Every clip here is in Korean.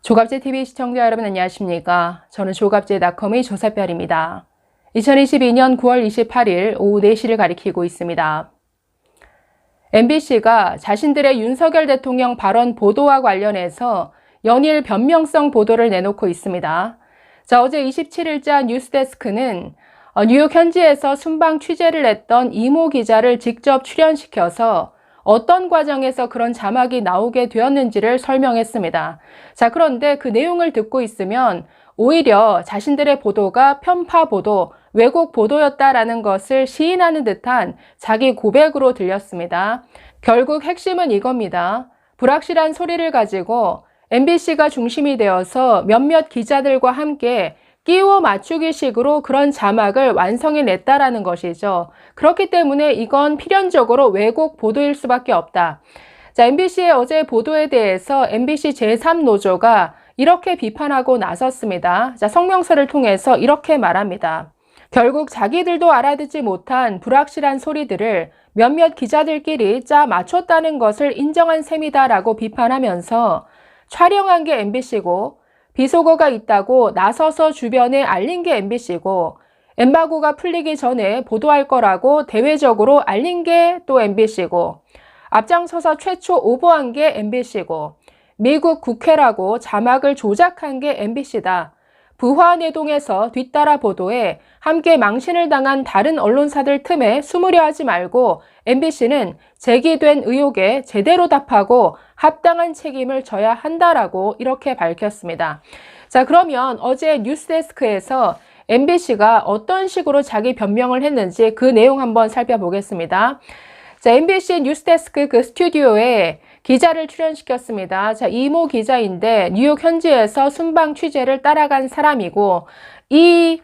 조갑제TV 시청자 여러분 안녕하십니까? 저는 조갑제닷컴의 조사별입니다. 2022년 9월 28일 오후 4시를 가리키고 있습니다. MBC가 자신들의 윤석열 대통령 발언 보도와 관련해서 연일 변명성 보도를 내놓고 있습니다. 어제 27일자 뉴스데스크는 뉴욕 현지에서 순방 취재를 했던 이모 기자를 직접 출연시켜서 어떤 과정에서 그런 자막이 나오게 되었는지를 설명했습니다. 그런데 그 내용을 듣고 있으면 오히려 자신들의 보도가 편파 보도, 왜곡 보도였다라는 것을 시인하는 듯한 자기 고백으로 들렸습니다. 결국 핵심은 이겁니다. 불확실한 소리를 가지고 MBC가 중심이 되어서 몇몇 기자들과 함께 끼워 맞추기식으로 그런 자막을 완성해냈다라는 것이죠. 그렇기 때문에 이건 필연적으로 왜곡 보도일 수밖에 없다. MBC의 어제 보도에 대해서 MBC 제3노조가 이렇게 비판하고 나섰습니다. 성명서를 통해서 이렇게 말합니다. 결국 자기들도 알아듣지 못한 불확실한 소리들을 몇몇 기자들끼리 짜 맞췄다는 것을 인정한 셈이다라고 비판하면서 촬영한 게 MBC고 비속어가 있다고 나서서 주변에 알린 게 MBC고 엠바고가 풀리기 전에 보도할 거라고 대외적으로 알린 게 또 MBC고 앞장서서 최초 오보한 게 MBC고 미국 국회라고 자막을 조작한 게 MBC다. 부화내동에서 뒤따라 보도에 함께 망신을 당한 다른 언론사들 틈에 숨으려 하지 말고 MBC는 제기된 의혹에 제대로 답하고 합당한 책임을 져야 한다라고 이렇게 밝혔습니다. 그러면 어제 뉴스데스크에서 MBC가 어떤 식으로 자기 변명을 했는지 그 내용 한번 살펴보겠습니다. MBC 뉴스데스크 그 스튜디오에 기자를 출연시켰습니다. 이모 기자인데 뉴욕 현지에서 순방 취재를 따라간 사람이고 이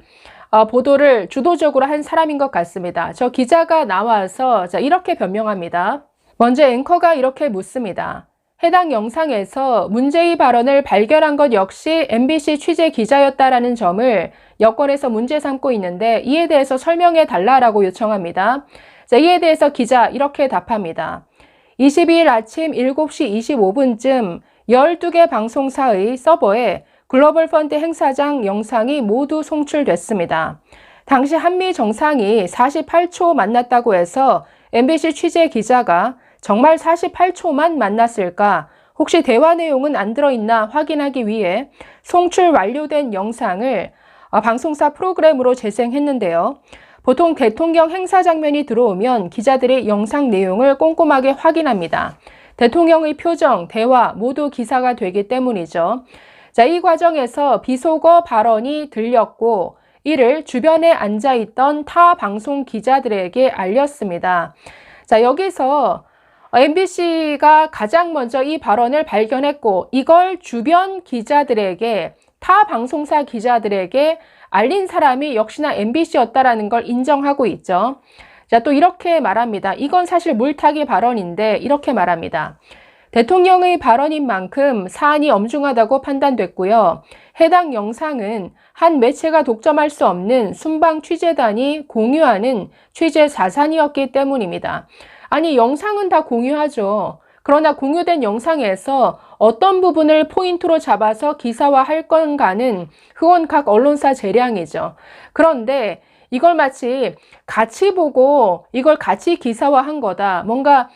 보도를 주도적으로 한 사람인 것 같습니다. 저 기자가 나와서 이렇게 변명합니다. 먼저 앵커가 이렇게 묻습니다. 해당 영상에서 문제의 발언을 발견한 것 역시 MBC 취재 기자였다라는 점을 여권에서 문제 삼고 있는데 이에 대해서 설명해 달라라고 요청합니다. 이에 대해서 기자 이렇게 답합니다. 22일 아침 7시 25분쯤 12개 방송사의 서버에 글로벌 펀드 행사장 영상이 모두 송출됐습니다. 당시 한미 정상이 48초 만났다고 해서 MBC 취재 기자가 정말 48초만 만났을까? 혹시 대화 내용은 안 들어있나 확인하기 위해 송출 완료된 영상을 방송사 프로그램으로 재생했는데요. 보통 대통령 행사 장면이 들어오면 기자들이 영상 내용을 꼼꼼하게 확인합니다. 대통령의 표정, 대화 모두 기사가 되기 때문이죠. 이 과정에서 비속어 발언이 들렸고 이를 주변에 앉아있던 타 방송 기자들에게 알렸습니다. 여기서 MBC가 가장 먼저 이 발언을 발견했고 이걸 주변 기자들에게 타 방송사 기자들에게 알린 사람이 역시나 MBC였다라는 걸 인정하고 있죠. 또 이렇게 말합니다. 이건 사실 물타기 발언인데 이렇게 말합니다. 대통령의 발언인 만큼 사안이 엄중하다고 판단됐고요. 해당 영상은 한 매체가 독점할 수 없는 순방 취재단이 공유하는 취재 자산이었기 때문입니다. 아니 영상은 다 공유하죠. 그러나 공유된 영상에서 어떤 부분을 포인트로 잡아서 기사화할 건가는 그건 각 언론사 재량이죠. 그런데 이걸 마치 같이 보고 이걸 같이 기사화한 거다. 뭔가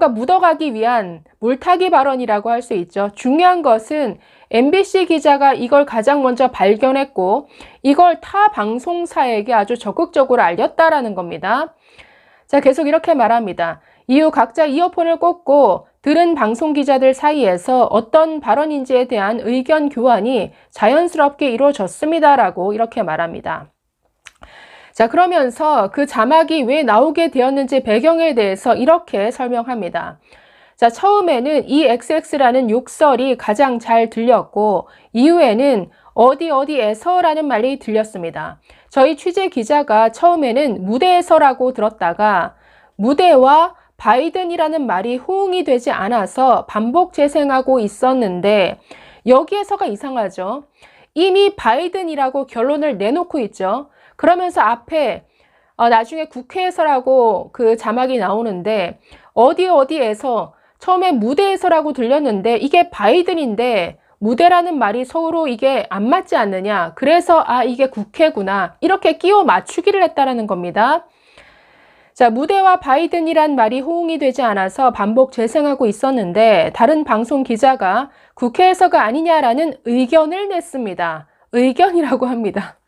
묻어가기 위한 물타기 발언이라고 할 수 있죠. 중요한 것은 MBC 기자가 이걸 가장 먼저 발견했고 이걸 타 방송사에게 아주 적극적으로 알렸다라는 겁니다. 계속 이렇게 말합니다. 이후 각자 이어폰을 꽂고 들은 방송 기자들 사이에서 어떤 발언인지에 대한 의견 교환이 자연스럽게 이루어졌습니다라고 이렇게 말합니다. 그러면서 그 자막이 왜 나오게 되었는지 배경에 대해서 이렇게 설명합니다. 처음에는 EXX라는 욕설이 가장 잘 들렸고 이후에는 어디에서라는 말이 들렸습니다. 저희 취재 기자가 처음에는 무대에서라고 들었다가 무대와 바이든이라는 말이 호응이 되지 않아서 반복 재생하고 있었는데 여기에서가 이상하죠. 이미 바이든이라고 결론을 내놓고 있죠. 그러면서 앞에 나중에 국회에서라고 그 자막이 나오는데 어디에서 처음에 무대에서라고 들렸는데 이게 바이든인데 무대라는 말이 서로 이게 안 맞지 않느냐. 그래서 이게 국회구나. 이렇게 끼워 맞추기를 했다라는 겁니다. 자, 무대와 바이든이란 말이 호응이 되지 않아서 반복 재생하고 있었는데 다른 방송 기자가 국회에서가 아니냐라는 의견을 냈습니다. 의견이라고 합니다.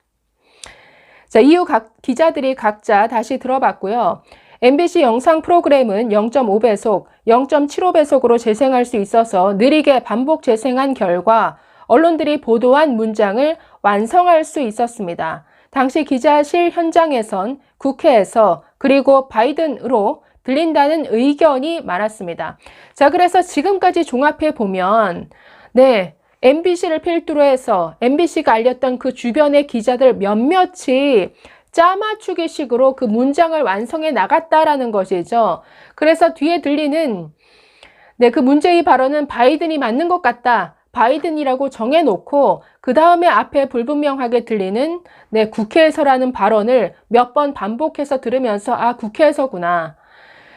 자, 이후 각 기자들이 각자 다시 들어봤고요. MBC 영상 프로그램은 0.5배속, 0.75배속으로 재생할 수 있어서 느리게 반복 재생한 결과 언론들이 보도한 문장을 완성할 수 있었습니다. 당시 기자실 현장에선 국회에서 그리고 바이든으로 들린다는 의견이 많았습니다. 자, 그래서 지금까지 종합해 보면 MBC를 필두로 해서 MBC가 알렸던 그 주변의 기자들 몇몇이 짜맞추기 식으로 그 문장을 완성해 나갔다라는 것이죠. 그래서 뒤에 들리는 그 문제의 발언은 바이든이 맞는 것 같다. 바이든이라고 정해놓고 그 다음에 앞에 불분명하게 들리는 국회에서라는 발언을 몇 번 반복해서 들으면서 국회에서구나.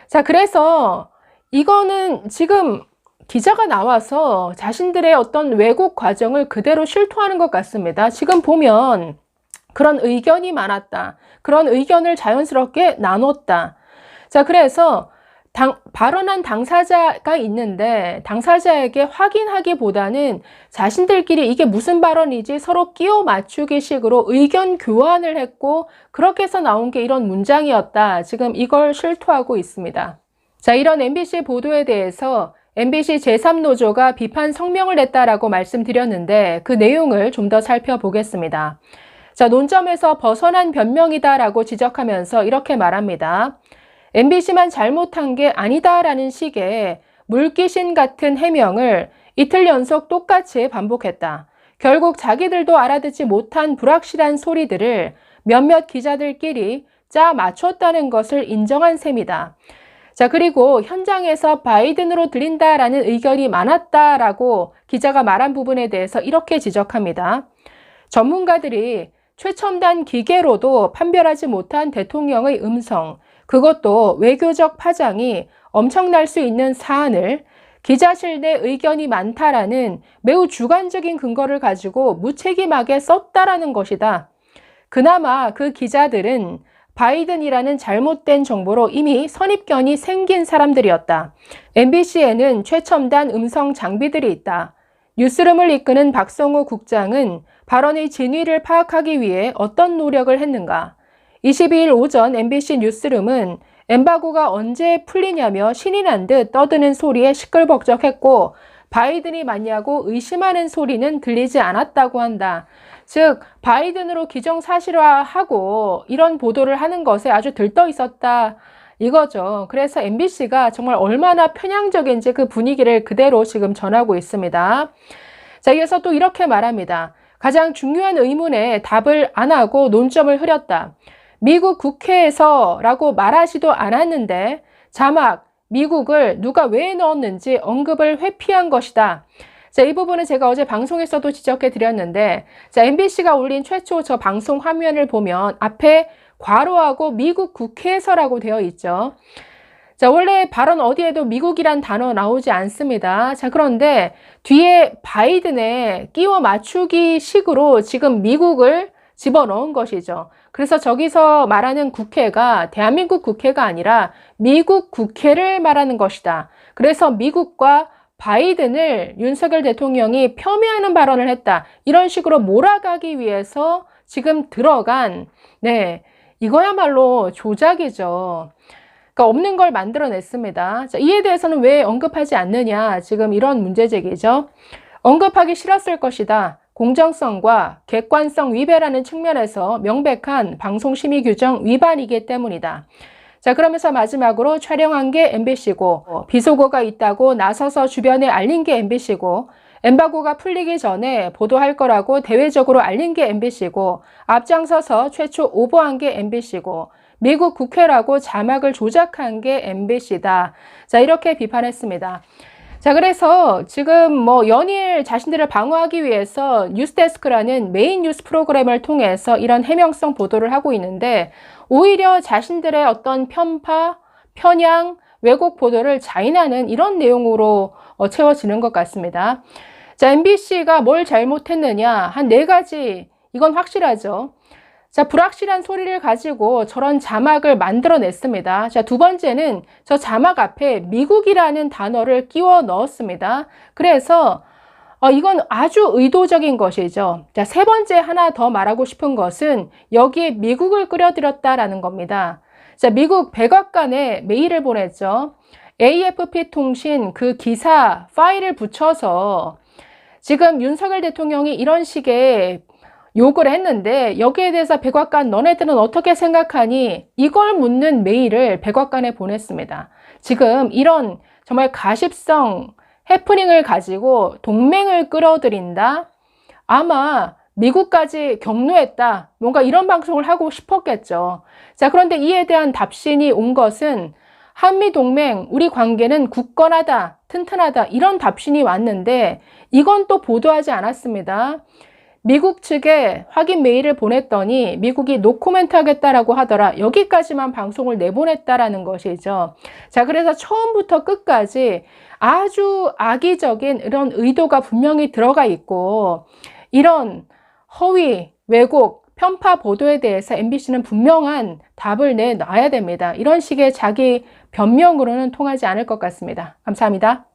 자, 그래서 이거는 지금 기자가 나와서 자신들의 어떤 왜곡 과정을 그대로 실토하는 것 같습니다. 지금 보면 그런 의견이 많았다. 그런 의견을 자연스럽게 나눴다. 자, 그래서 발언한 당사자가 있는데 당사자에게 확인하기보다는 자신들끼리 이게 무슨 발언이지 서로 끼워 맞추기 식으로 의견 교환을 했고 그렇게 해서 나온 게 이런 문장이었다. 지금 이걸 실토하고 있습니다. 자, 이런 MBC 보도에 대해서 MBC 제3노조가 비판 성명을 냈다라고 말씀드렸는데 그 내용을 좀 더 살펴보겠습니다. 자, 논점에서 벗어난 변명이다라고 지적하면서 이렇게 말합니다. MBC만 잘못한 게 아니다라는 식의 물귀신 같은 해명을 이틀 연속 똑같이 반복했다. 결국 자기들도 알아듣지 못한 불확실한 소리들을 몇몇 기자들끼리 짜 맞췄다는 것을 인정한 셈이다. 자, 그리고 현장에서 바이든으로 들린다라는 의견이 많았다라고 기자가 말한 부분에 대해서 이렇게 지적합니다. 전문가들이 최첨단 기계로도 판별하지 못한 대통령의 음성, 그것도 외교적 파장이 엄청날 수 있는 사안을 기자실 내 의견이 많다라는 매우 주관적인 근거를 가지고 무책임하게 썼다라는 것이다. 그나마 그 기자들은 바이든이라는 잘못된 정보로 이미 선입견이 생긴 사람들이었다. MBC에는 최첨단 음성 장비들이 있다. 뉴스룸을 이끄는 박성호 국장은 발언의 진위를 파악하기 위해 어떤 노력을 했는가? 22일 오전 MBC 뉴스룸은 엠바고가 언제 풀리냐며 신이 난 듯 떠드는 소리에 시끌벅적했고 바이든이 맞냐고 의심하는 소리는 들리지 않았다고 한다. 즉 바이든으로 기정사실화하고 이런 보도를 하는 것에 아주 들떠 있었다 이거죠. 그래서 MBC가 정말 얼마나 편향적인지 그 분위기를 그대로 지금 전하고 있습니다. 자, 이어서 또 이렇게 말합니다. 가장 중요한 의문에 답을 안 하고 논점을 흐렸다. 미국 국회에서라고 말하지도 않았는데 자막 미국을 누가 왜 넣었는지 언급을 회피한 것이다. 자, 이 부분은 제가 어제 방송에서도 지적해 드렸는데 자, MBC가 올린 최초 저 방송 화면을 보면 앞에 괄호하고 미국 국회에서라고 되어 있죠. 자, 원래 발언 어디에도 미국이란 단어 나오지 않습니다. 자, 그런데 뒤에 바이든에 끼워 맞추기 식으로 지금 미국을 집어넣은 것이죠. 그래서 저기서 말하는 국회가 대한민국 국회가 아니라 미국 국회를 말하는 것이다. 그래서 미국과 바이든을 윤석열 대통령이 폄훼하는 발언을 했다. 이런 식으로 몰아가기 위해서 지금 들어간 이거야말로 조작이죠. 그러니까 없는 걸 만들어냈습니다. 자, 이에 대해서는 왜 언급하지 않느냐. 지금 이런 문제 제기죠. 언급하기 싫었을 것이다. 공정성과 객관성 위배라는 측면에서 명백한 방송심의 규정 위반이기 때문이다. 자, 그러면서 마지막으로 촬영한 게 MBC고 비속어가 있다고 나서서 주변에 알린 게 MBC고 엠바고가 풀리기 전에 보도할 거라고 대외적으로 알린 게 MBC고 앞장서서 최초 오버한 게 MBC고 미국 국회라고 자막을 조작한 게 MBC다. 자, 이렇게 비판했습니다. 자, 그래서 지금 연일 자신들을 방어하기 위해서 뉴스데스크라는 메인 뉴스 프로그램을 통해서 이런 해명성 보도를 하고 있는데 오히려 자신들의 어떤 편파, 편향, 왜곡 보도를 자인하는 이런 내용으로 채워지는 것 같습니다. 자, MBC가 뭘 잘못했느냐? 한 4가지. 이건 확실하죠. 자, 불확실한 소리를 가지고 저런 자막을 만들어냈습니다. 자, 두 번째는 저 자막 앞에 미국이라는 단어를 끼워 넣었습니다. 그래서 이건 아주 의도적인 것이죠. 자, 세 번째 하나 더 말하고 싶은 것은 여기에 미국을 끌어들였다라는 겁니다. 자, 미국 백악관에 메일을 보냈죠. AFP 통신 그 기사 파일을 붙여서 지금 윤석열 대통령이 이런 식의 욕을 했는데 여기에 대해서 백악관 너네들은 어떻게 생각하니? 이걸 묻는 메일을 백악관에 보냈습니다. 지금 이런 정말 가십성 해프닝을 가지고 동맹을 끌어들인다? 아마 미국까지 격노했다. 뭔가 이런 방송을 하고 싶었겠죠. 자, 그런데 이에 대한 답신이 온 것은 한미동맹, 우리 관계는 굳건하다, 튼튼하다 이런 답신이 왔는데 이건 또 보도하지 않았습니다. 미국 측에 확인 메일을 보냈더니 미국이 노코멘트 하겠다라고 하더라. 여기까지만 방송을 내보냈다라는 것이죠. 자, 그래서 처음부터 끝까지 아주 악의적인 이런 의도가 분명히 들어가 있고 이런 허위, 왜곡, 편파 보도에 대해서 MBC는 분명한 답을 내놔야 됩니다. 이런 식의 자기 변명으로는 통하지 않을 것 같습니다. 감사합니다.